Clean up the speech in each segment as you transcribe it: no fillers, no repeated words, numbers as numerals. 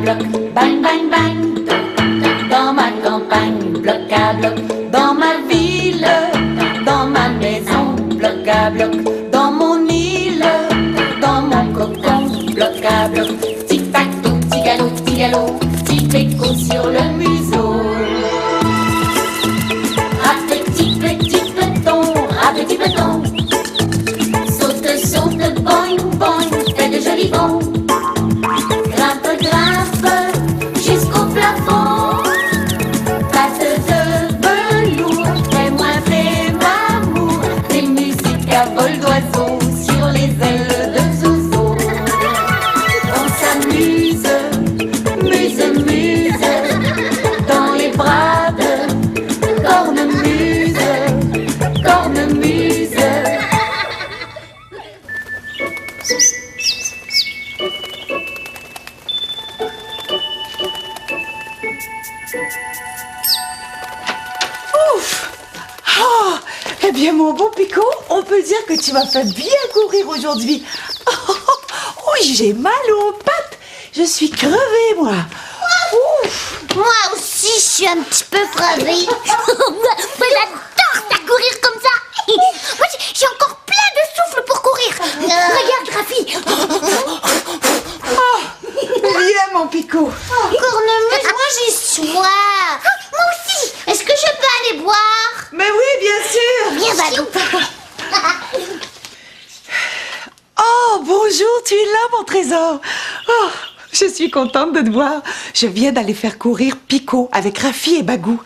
bloc, bang, bang, bang. Dans ma campagne, bloc à bloc. Dans ma ville, dans ma maison, bloc à bloc. Dans mon île, dans mon cocon, bloc à bloc. Tic-tac-toe, petit galop, petit péco sur le museau. Petit peloton, saute, saute, boing, boing, fais de jolis bonds. Grimpe, grimpe, jusqu'au plafond. Patte de velours, fais-moi l'amour. Des musiques à vol d'oiseau sur les ailes de Zozo. On s'amuse, muse, muse, dans les bras de cornemuse. Cornemuse. Ouf! Oh, eh bien, mon beau Pico, on peut dire que tu m'as fait bien courir aujourd'hui. Oui, j'ai mal aux pattes. Je suis crevée, moi. Ouf! Moi aussi, je suis un petit peu crevée. Moi, j'adore ça courir comme ça. Moi, j'ai encore plein de souffle pour courir. Regarde, Rafi. Viens, mon Pico. Cornemuse, moi, j'ai soif. Moi aussi. Est-ce que je peux aller boire? Mais oui, bien sûr. Viens, Badou. Oh, bonjour, tu es là, mon trésor. Oh, je suis contente de te voir. Je viens d'aller faire courir Pico avec Rafi et Bagou.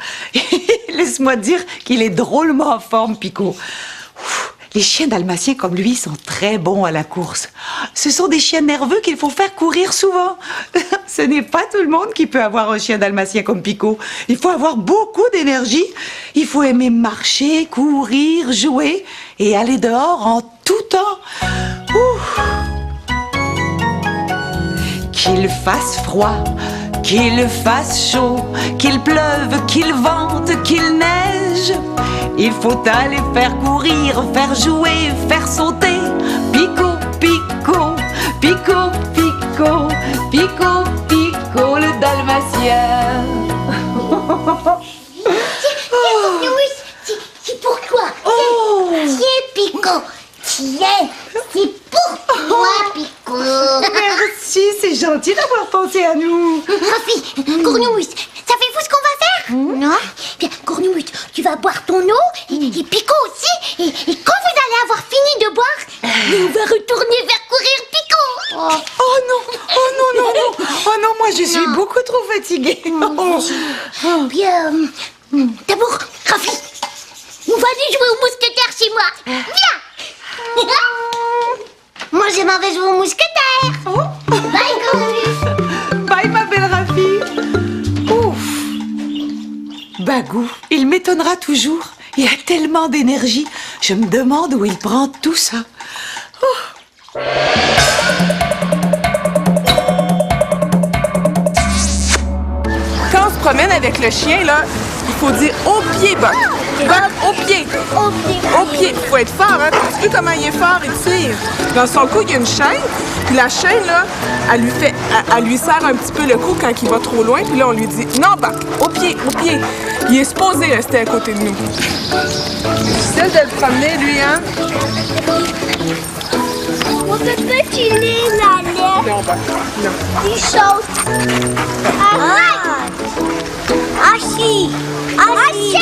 Laisse-moi dire qu'il est drôlement en forme, Pico. Ouf, les chiens dalmatiens comme lui sont très bons à la course. Ce sont des chiens nerveux qu'il faut faire courir souvent. Ce n'est pas tout le monde qui peut avoir un chien dalmatien comme Pico. Il faut avoir beaucoup d'énergie. Il faut aimer marcher, courir, jouer et aller dehors en tout temps. Ouf. Qu'il fasse froid, qu'il fasse chaud, qu'il pleuve, qu'il vente, qu'il neige, il faut aller faire courir, faire jouer, faire sauter. Pico, Pico, Pico, Pico, Pico, Pico, le dalmatien. C'est pour toi. Oh. Tiens, Pico. Tiens, c'est pour toi, Pico. Merci, c'est gentil d'avoir pensé à nous. Rafi, Cornemuse, savez-vous ce qu'on va faire? Non. Bien, Cornemuse, tu vas boire ton eau et Pico aussi. Et quand vous allez avoir fini de boire, on va retourner vers courir Pico. Oh non, oh non, non, non. Oh non, moi je suis beaucoup trop fatiguée. Oh. Bien, d'abord, Rafi, on va aller jouer au mousquetaire chez moi. Viens. Moi, je m'en vais jouer au mousquetaire. Oh. Bye, Cornemuse. Bye, ma belle Rafi. Ouf. Bagou, il m'étonnera toujours. Il a tellement d'énergie. Je me demande où il prend tout ça. Oh. Quand on se promène avec le chien, là, il faut dire au pied, Boc. Boc, au pied. Au pied. Il faut être fort, hein. Tu sais comment il est fort, il tire. Dans son cou, il y a une chaîne. Puis la chaîne, là, elle lui serre un petit peu le cou quand il va trop loin. Puis là, on lui dit non, Boc, au pied, au pied. Il est supposé rester à côté de nous. C'est difficile de le promener, lui, hein? On peut pas tuer la lèvre. Non, Boc, non. Il saute. Arrête. Assis. Assis.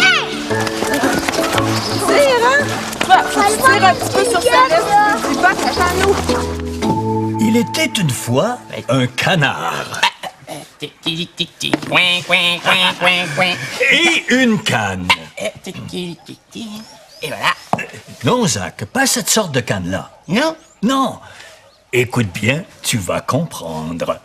Tire, hein? Faut que tu tires un petit peu sur sa lèvre. Dis, Boc, attends-nous. Il était une fois un canard et une canne. Et voilà. Non, Jacques, pas cette sorte de canne-là. Non? Non. Écoute bien, tu vas comprendre.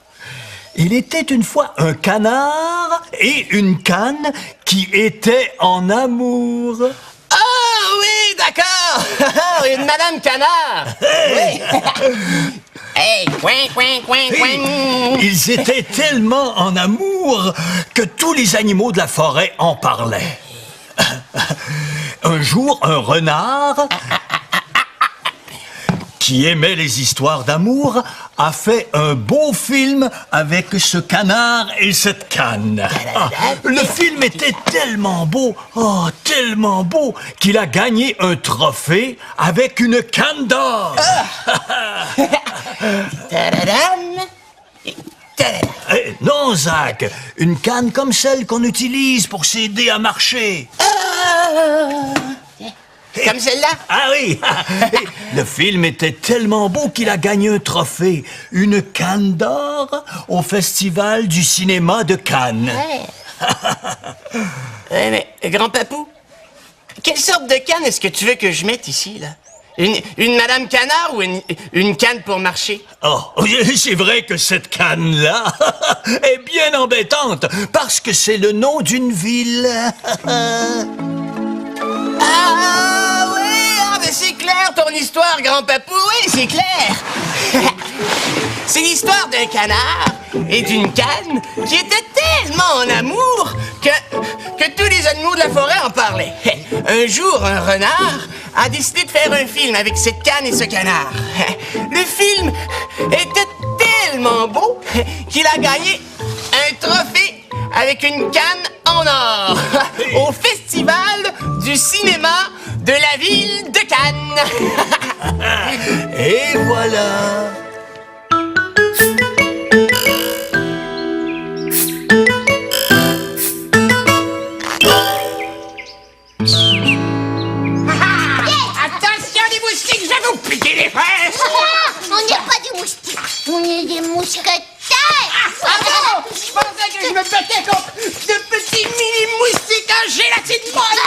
Il était une fois un canard et une canne qui étaient en amour. Ah oui, d'accord! Une Madame Canard! Oui! Hey, coin, coin, coin, coin! Ils étaient tellement en amour que tous les animaux de la forêt en parlaient. Un jour, un renard qui aimait les histoires d'amour, a fait un beau film avec ce canard et cette canne. Ah, le film était tellement beau, qu'il a gagné un trophée avec une canne d'or. Tadadam. Tadadam. Non, Zach, une canne comme celle qu'on utilise pour s'aider à marcher. Comme celle-là? Ah oui! Le film était tellement beau qu'il a gagné un trophée, une canne d'or, au Festival du cinéma de Cannes. Mais, grand-papou, quelle sorte de canne est-ce que tu veux que je mette ici, là? Une Madame Canard ou une canne pour marcher? Oh, c'est vrai que cette canne-là est bien embêtante, parce que c'est le nom d'une ville. Ah oui, mais c'est clair ton histoire, grand-papou, oui, c'est clair. C'est l'histoire d'un canard et d'une canne qui étaient tellement en amour que tous les animaux de la forêt en parlaient. Un jour, un renard a décidé de faire un film avec cette canne et ce canard. Le film était tellement beau qu'il a gagné un trophée avec une canne en or au Festival du cinéma de la ville de Cannes. Et voilà. Attention les moustiques, je vais vous piquer les fesses. On n'est pas des moustiques, on est des mousquetaires. Ah bon? Je pensais que je me battais contre de petits mini-moustiques en gélatine molle.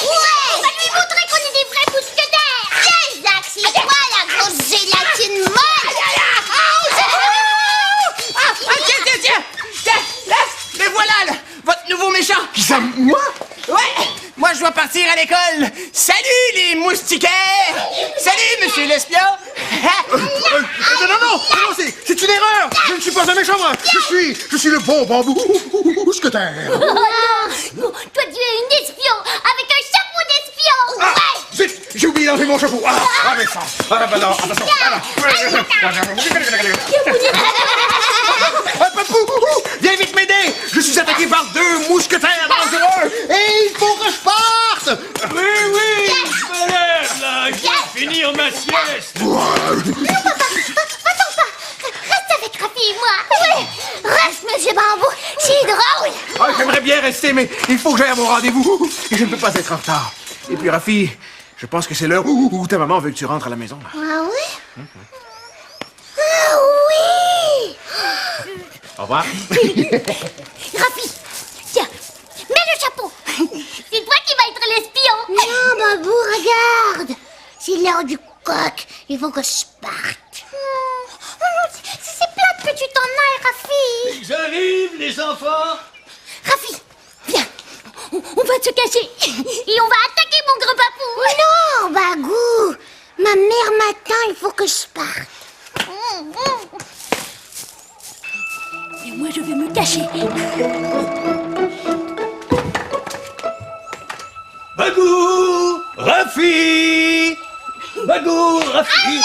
Ouais, on va lui montrer qu'on est des vrais mousquetaires. Tiens, Zach, c'est quoi la grosse gélatine molle? Tiens, le voilà, votre nouveau méchant. Qui ça, moi? Ouais, moi je dois partir à l'école. Salut les moustiquaires. Salut monsieur l'espion. Non, c'est une erreur. Je ne suis pas un méchant, moi. Je suis le bon bambou mousquetaire. Non, toi tu es une espion avec un chapeau d'espion. Ah, Ouais. zut, j'ai oublié d'enlever mon chapeau. Mais ça. Non, attention. Papou, viens vite m'aider. Je suis attaqué par 2 mousquetaires dangereux et il faut que je parte. Oui, je me lève, là. Je vais finir ma sieste. Attends pas, reste avec Rafi et moi. Oui, reste monsieur Bambou, c'est drôle. J'aimerais bien rester, mais il faut que j'aille à mon rendez-vous et je ne peux pas être en retard. Et puis, Rafi, je pense que c'est l'heure où ta maman veut que tu rentres à la maison. Là. Ah oui? Ah oui! Au revoir. Rafi, tiens, mets le chapeau. C'est toi qui vas être l'espion. Non, Babou, regarde. C'est l'heure du coq. Il faut que je parte. C'est plate que tu t'en ailles, Rafi. J'arrive, les enfants. Rafi, viens. On va se cacher et on va attaquer mon gros papou. Non, Bagou. Ma mère m'attend, il faut que je parte. Et moi, je vais me cacher. Bagou, Rafi. Bagou, Rafi.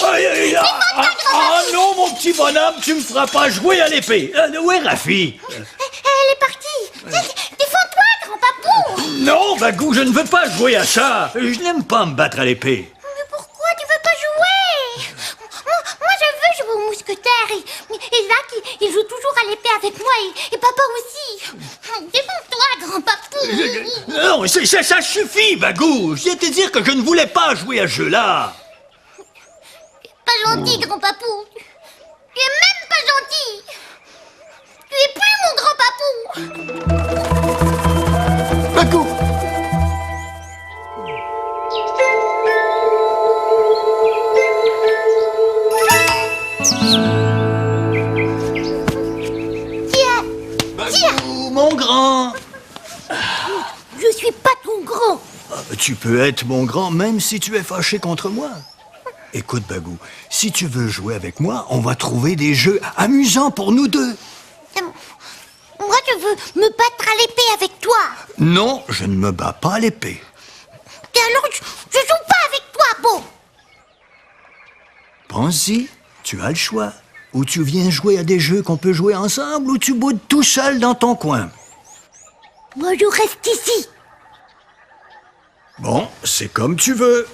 Ah non, mon petit bonhomme, tu me feras pas jouer à l'épée. Où est Rafi? Elle est partie. Défends-toi, grand papou. Non, Bagou, je ne veux pas jouer à ça. Je n'aime pas me battre à l'épée. Mais pourquoi tu veux pas jouer? Moi, je veux jouer au mousquetaire. Et Zach, il joue toujours à l'épée avec moi. Et papa aussi. Défends-toi, grand papou. Non, ça suffit, Bagou. Je viens te dire que je ne voulais pas jouer à ce jeu-là. Pas gentil, grand papou. Tu es même pas gentil. Tu es plus mon grand papou. Bagou. Bagou, mon grand. Je suis pas ton grand. Tu peux être mon grand même si tu es fâché contre moi. Écoute, Bagou, si tu veux jouer avec moi, on va trouver des jeux amusants pour nous deux. Moi, je veux me battre à l'épée avec toi. Non, je ne me bats pas à l'épée. Et alors, je joue pas avec toi, Pense-y, tu as le choix. Ou tu viens jouer à des jeux qu'on peut jouer ensemble, ou tu boudes tout seul dans ton coin. Moi, je reste ici. Bon, c'est comme tu veux.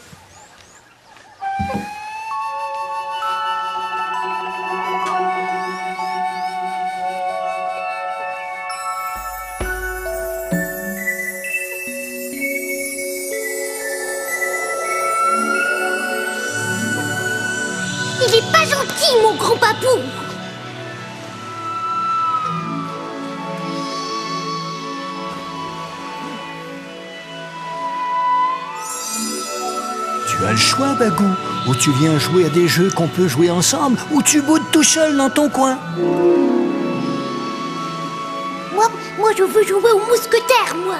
Il est pas gentil, mon grand papou. Tu as le choix, Bagou. Ou tu viens jouer à des jeux qu'on peut jouer ensemble, ou tu boudes tout seul dans ton coin. Moi, je veux jouer aux mousquetaires, moi.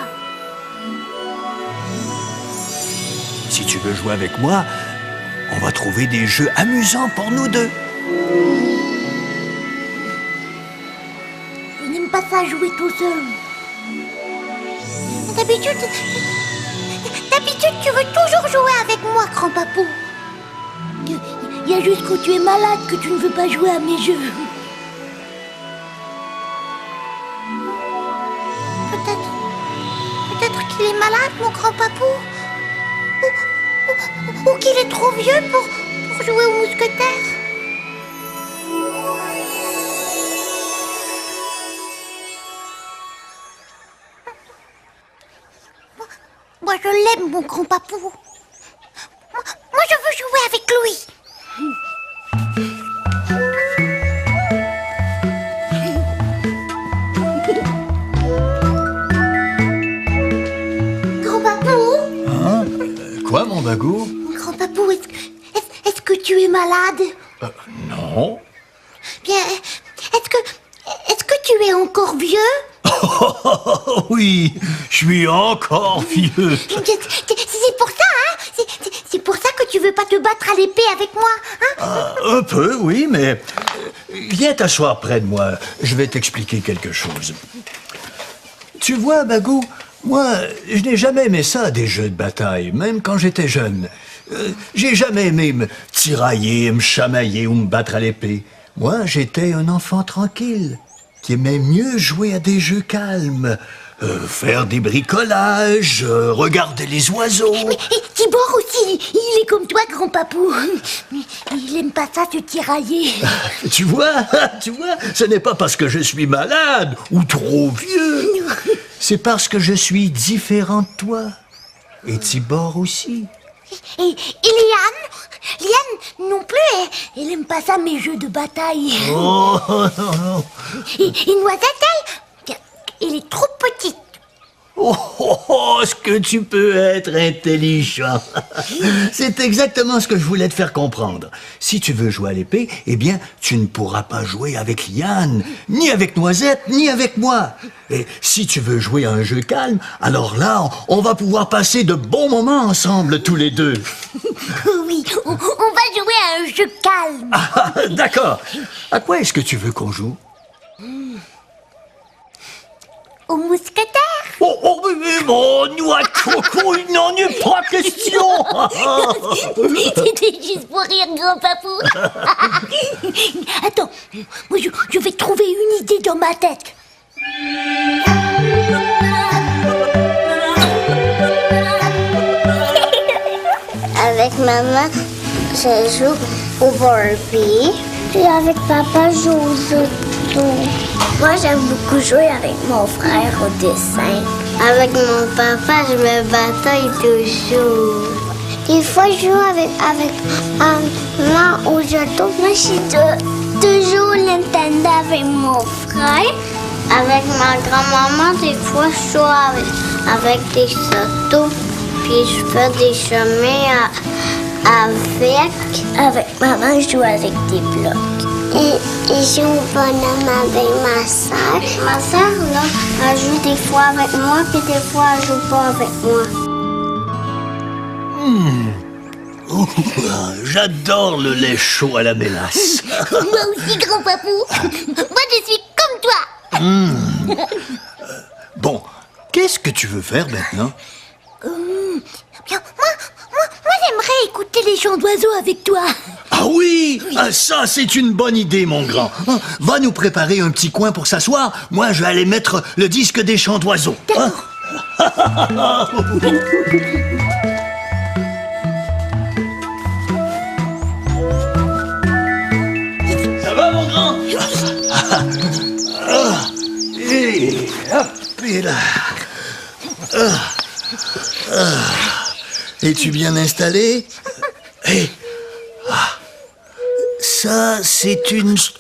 Si tu veux jouer avec moi, on va trouver des jeux amusants pour nous deux. Je n'aime pas ça jouer tout seul. D'habitude, tu veux toujours jouer avec moi, grand papou. Il y a juste quand tu es malade que tu ne veux pas jouer à mes jeux. Peut-être qu'il est malade, mon grand papou. Ou qu'il est trop vieux pour jouer aux mousquetaires. Moi, je l'aime, mon grand papou. Moi, je veux jouer avec lui. Grand papou? Hein? Quoi, mon Bagou? Grand papou, est-ce que tu es malade? Non. Bien, est-ce que tu es encore vieux? Oh, oui, je suis encore vieux. C'est pour ça, hein? C'est pour ça que tu veux pas te battre à l'épée avec moi, hein? Un peu, oui, mais viens t'asseoir près de moi. Je vais t'expliquer quelque chose. Tu vois, Bagou, moi, je n'ai jamais aimé ça, des jeux de bataille, même quand j'étais jeune. J'ai jamais aimé me tirailler, me chamailler ou me battre à l'épée. Moi, j'étais un enfant tranquille, qui aimait mieux jouer à des jeux calmes, faire des bricolages, regarder les oiseaux. Mais Tibor aussi, il est comme toi, grand papou. Il aime pas ça se tirailler. Tu vois, ce n'est pas parce que je suis malade ou trop vieux. C'est parce que je suis différent de toi. Et Tibor aussi. Et Liane non plus, elle aime pas ça, mes jeux de bataille. Oh, non, non. Et Noisette, elle est trop petite. Oh, est-ce que tu peux être intelligent? C'est exactement ce que je voulais te faire comprendre. Si tu veux jouer à l'épée, eh bien, tu ne pourras pas jouer avec Liane, ni avec Noisette, ni avec moi. Et si tu veux jouer à un jeu calme, alors là, on va pouvoir passer de bons moments ensemble, tous les deux. Oui, on va jouer à un jeu calme. Ah, d'accord. À quoi est-ce que tu veux qu'on joue? Aux mousquetaires. Oh, mais mon noix de coco, il n'en est pas question. C'était juste pour rire, grand papou. Attends, moi je vais trouver une idée dans ma tête. Avec maman, je joue au Barbie. Puis avec papa, je joue aux autos. Moi, j'aime beaucoup jouer avec mon frère au dessin. Avec mon papa, je me bataille toujours. Des fois, je joue avec maman aux autos. Moi, je suis toujours Nintendo avec mon frère. Avec ma grand-maman, des fois, je joue avec des autos. Puis je fais des chemins avec maman, je joue avec des blocs. Et je joue au bonhomme avec ma soeur. Ma soeur, là, elle joue des fois avec moi, puis des fois, elle joue pas avec moi. Oh, j'adore le lait chaud à la mélasse. Moi aussi, grand papou. Moi, je suis comme toi. Bon, qu'est-ce que tu veux faire maintenant? Bien, moi, j'aimerais écouter les chants d'oiseaux avec toi. Ah oui, ah, ça c'est une bonne idée, mon grand. Ah, va nous préparer un petit coin pour s'asseoir. Moi, je vais aller mettre le disque des chants d'oiseaux. Hein? Ça va, mon grand? Et hop, et là. Es-tu bien installé? Et ça, c'est une... Chut,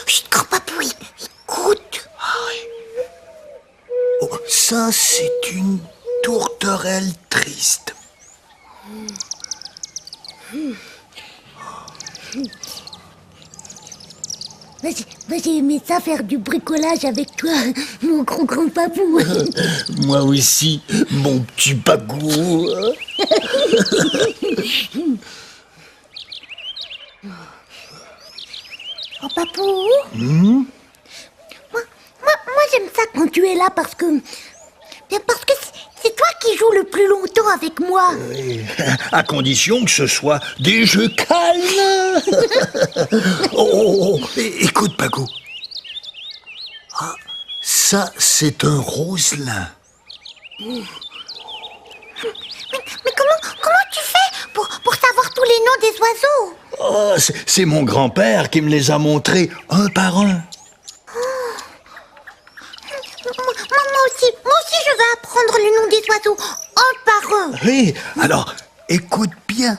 chut, grand papouille, écoute. Oh, ça, c'est une tourterelle triste. J'ai aimé ça faire du bricolage avec toi, mon grand papou. Moi aussi, mon petit bagou. Oh, papou. Moi, j'aime ça quand tu es là parce que c'est toi qui joues le plus longtemps avec moi. À condition que ce soit des jeux calmes. Écoute, Bagou. Ah, ça, c'est un roselin. Mais comment tu fais pour savoir tous les noms des oiseaux? Oh, c'est mon grand-père qui me les a montrés un par un. Moi aussi, je veux apprendre le nom des oiseaux, un par un. Oui, alors, écoute bien.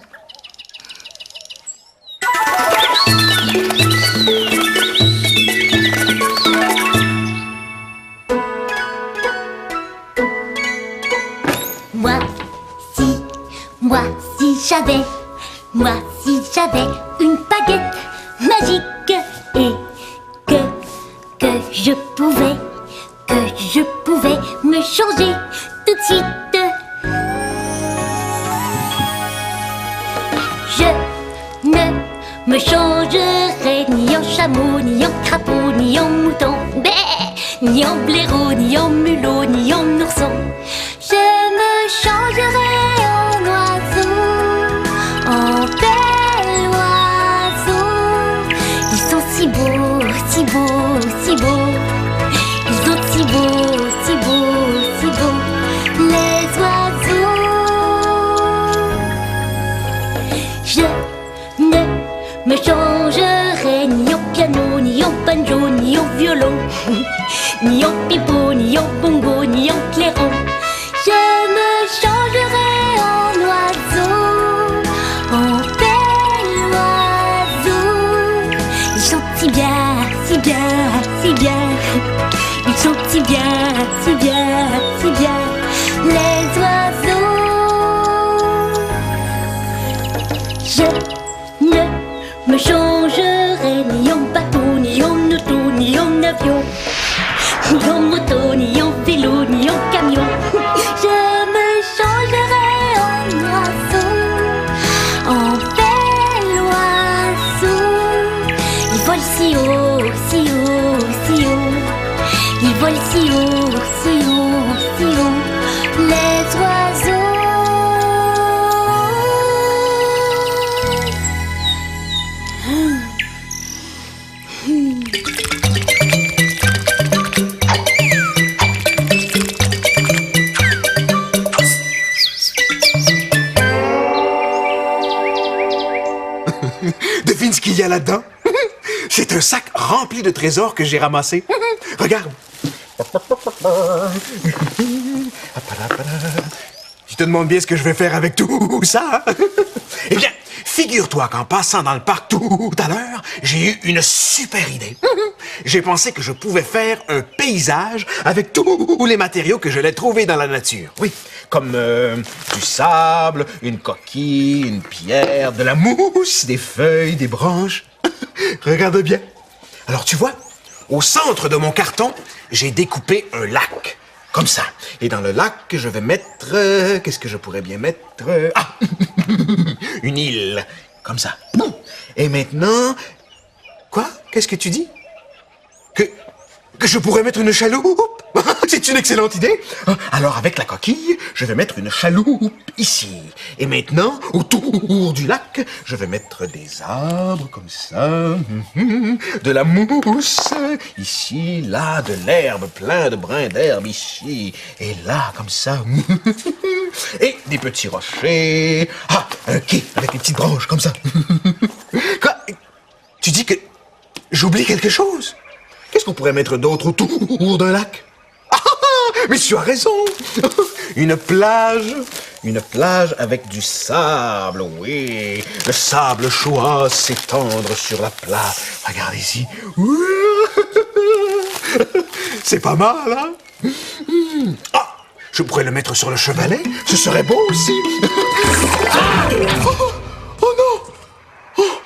Moi si j'avais une baguette magique et que je pouvais me changer tout de suite. Je ne me changerai ni en chameau, ni en crapaud, ni en mouton, ni en blaireau, ni en mulot, ni en ourson. Je me changerai en oiseau, en bel oiseau. Ils sont si beaux, si beaux, si beaux. Ils sont si beaux, si beaux, si beaux, les oiseaux. Je ne me changerai ni en piano, ni en banjo, ni en violon, ni en pipeau, ni en bongo, ni en clairon. Je me changerai en oiseau, en bel oiseau. Ils chantent si bien, si bien, si bien. Ils chantent si bien, si bien, si bien, les oiseaux. Je ne me changerai ni en bateau, ni en auto, ni en avion, ni en moto, ni en vélo, ni en camion. Je me changerai en oiseau, en bel oiseau. Ils volent si haut, si haut, si haut. Ils volent si haut, si haut, si haut, les oiseaux. Devine ce qu'il y a là-dedans? C'est un sac rempli de trésors que j'ai ramassé. Regarde. Tu te demandes bien ce que je vais faire avec tout ça? Eh bien, figure-toi qu'en passant dans le parc tout à l'heure, j'ai eu une super idée. J'ai pensé que je pouvais faire un paysage avec tous les matériaux que je l'ai trouvés dans la nature. Oui, comme du sable, une coquille, une pierre, de la mousse, des feuilles, des branches. Regarde bien. Alors tu vois, au centre de mon carton, j'ai découpé un lac. Comme ça. Et dans le lac, je vais mettre... qu'est-ce que je pourrais bien mettre? Ah! Une île. Comme ça. Et maintenant... Quoi? Qu'est-ce que tu dis? Que je pourrais mettre une chaloupe? C'est une excellente idée. Alors, avec la coquille, je vais mettre une chaloupe ici. Et maintenant, autour du lac, je vais mettre des arbres comme ça. De la mousse ici, là, de l'herbe, plein de brins d'herbe ici. Et là, comme ça. Et des petits rochers. Ah, un quai avec des petites branches comme ça. Quoi? Tu dis que j'oublie quelque chose? Qu'est-ce qu'on pourrait mettre d'autre autour d'un lac? Mais tu as raison. Une plage avec du sable, oui. Le sable chaud à s'étendre sur la plage. Regarde ici. C'est pas mal, hein? Ah, je pourrais le mettre sur le chevalet. Ce serait beau aussi. Oh non. Oh,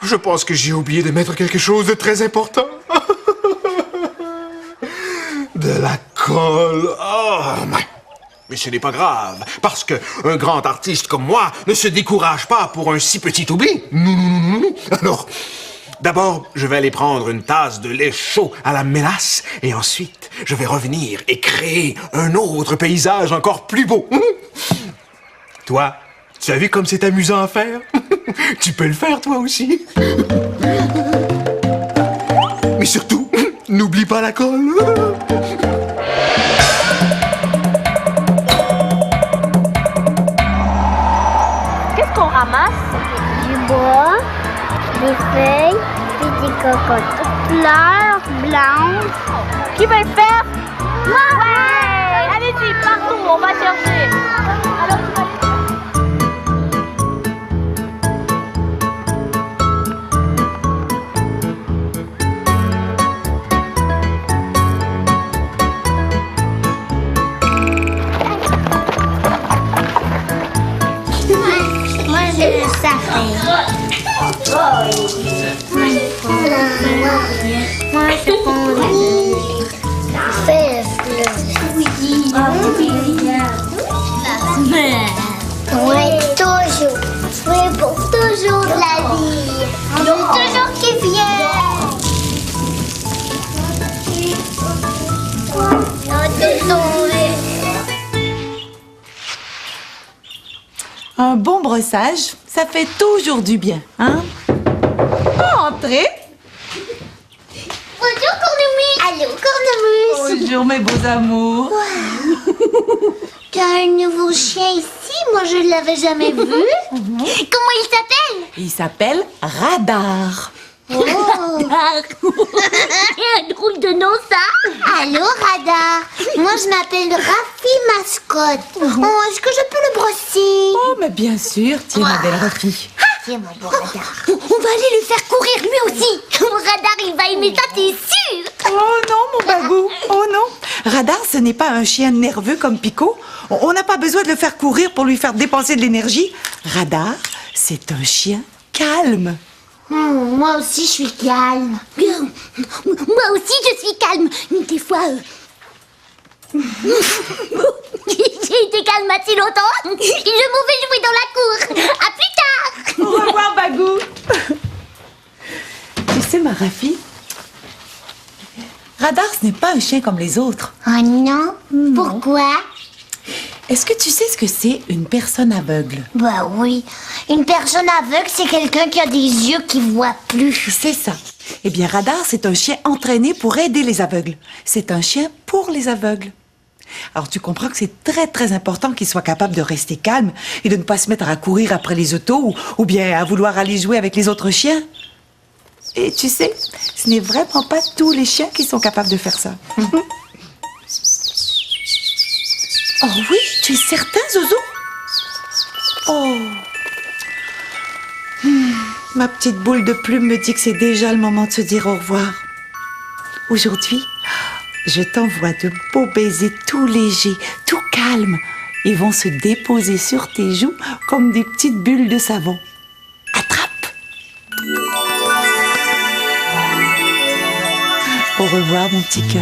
je pense que j'ai oublié de mettre quelque chose de très important. De la colle. Oh, mais ce n'est pas grave, parce que un grand artiste comme moi ne se décourage pas pour un si petit oubli. Non. Alors, d'abord, je vais aller prendre une tasse de lait chaud à la mélasse, et ensuite, je vais revenir et créer un autre paysage encore plus beau. Toi, tu as vu comme c'est amusant à faire? Tu peux le faire, toi aussi. Mais surtout, n'oublie pas la colle. Qu'est-ce qu'on ramasse? Du bois, des feuilles et des cocottes. Fleurs blanches. Qui va le faire? Moi! Ouais! Allez-y, partons, on va chercher. Alors, tu vas Moi, je le savais. Moi, je prends oui, toujours. Oui, pour toujours de la vie. On veut toujours qu'il vienne. Un bon brossage, ça fait toujours du bien, hein? Entrez! Bonjour, Cornemuse. Allô, Cornemuse. Bonjour, mes beaux amours. Tu as un nouveau chien ici? Moi, je ne l'avais jamais vu. Comment il s'appelle? Il s'appelle Radar. Oh. Un drôle de nom, ça. Allô, Radar. Moi, je m'appelle Rafi Mascotte. Oh, est-ce que je peux le brosser? Oh, mais bien sûr, tiens, ma belle Rafi. Tiens, mon beau Radar. On va aller le faire courir lui aussi. Mon Radar, il va aimer ça, t'es sûr? Oh non, mon bagou. Oh non. Radar, ce n'est pas un chien nerveux comme Pico. On n'a pas besoin de le faire courir pour lui faire dépenser de l'énergie. Radar, c'est un chien calme. Moi aussi, je suis calme. Moi aussi, je suis calme. Des fois... J'ai été calme assez longtemps. Je m'en vais jouer dans la cour. À plus tard. Au revoir, Bagou. Tu sais, ma Rafi, Radar, ce n'est pas un chien comme les autres. Oh non? Pourquoi? Est-ce que tu sais ce que c'est une personne aveugle? Bah oui. Une personne aveugle, c'est quelqu'un qui a des yeux qui voit plus. C'est ça. Eh bien, Radar, c'est un chien entraîné pour aider les aveugles. C'est un chien pour les aveugles. Alors, tu comprends que c'est très, très important qu'il soit capable de rester calme et de ne pas se mettre à courir après les autos ou bien à vouloir aller jouer avec les autres chiens. Et tu sais, ce n'est vraiment pas tous les chiens qui sont capables de faire ça. Oh oui, tu es certain, Zozo? Oh. Ma petite boule de plume me dit que c'est déjà le moment de se dire au revoir. Aujourd'hui, je t'envoie de beaux baisers tout légers, tout calmes. Ils vont se déposer sur tes joues comme des petites bulles de savon. Attrape! Au revoir, mon petit cœur.